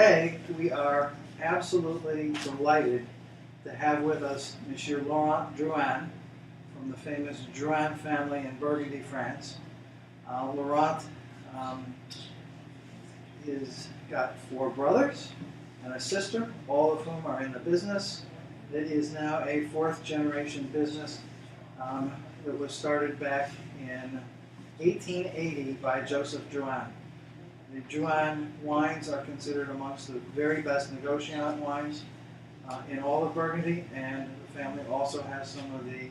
Today, we are absolutely delighted to have with us Monsieur Laurent Drouhin from the famous Drouhin family in Burgundy, France. Laurent is got 4 brothers and a sister, all of whom are in the business. It is now a 4th generation business that was started back in 1880 by Joseph Drouhin. The Drouhin wines are considered amongst the very best negociant wines in all of Burgundy, and the family also has some of the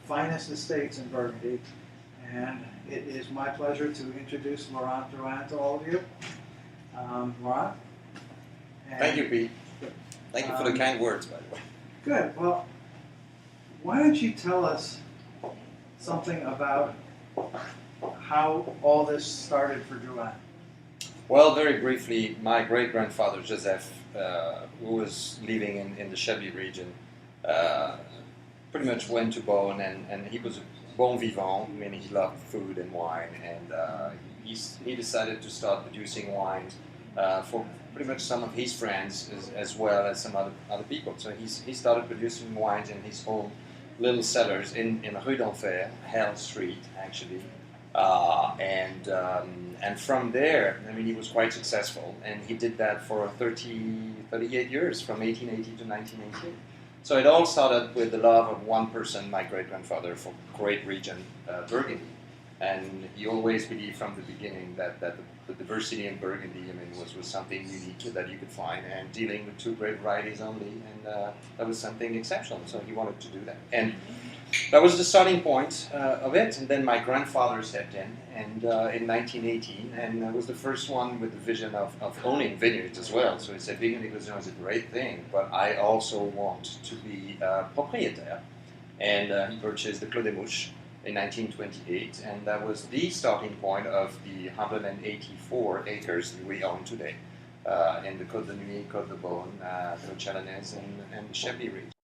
finest estates in Burgundy. And it is my pleasure to introduce Laurent Drouhin to all of you. Laurent? Thank you, Pete. Thank you for the kind words, by the way. Good. Well, why don't you tell us something about how all this started for Drouhin? Well, very briefly, my great-grandfather, Joseph, who was living in the Chablis region, pretty much went to Beaune, and he was a bon vivant, meaning he loved food and wine, and he decided to start producing wines for pretty much some of his friends as well as some other people. So he started producing wines in his own little cellars in Rue d'Enfer, Hell Street, actually. And from there, I mean, he was quite successful, and he did that for 38 years, from 1880 to 1918. So it all started with the love of one person, my great-grandfather, for great region, Burgundy. And he always believed from the beginning that the diversity in Burgundy, I mean, was something unique that you could find, and dealing with 2 great varieties only, and that was something exceptional. So he wanted to do that, and that was the starting point of it. And then my grandfather stepped in in 1918, and was the first one with the vision of owning vineyards as well. So he said, being a négociant is a great thing, but I also want to be propriétaire. And he purchased the Clos des Mouches in 1928, and that was the starting point of the 184 acres that we own today in the Côte de Nuit, Côte de Beaune, Côte Chalonnaise, and the Chablis region.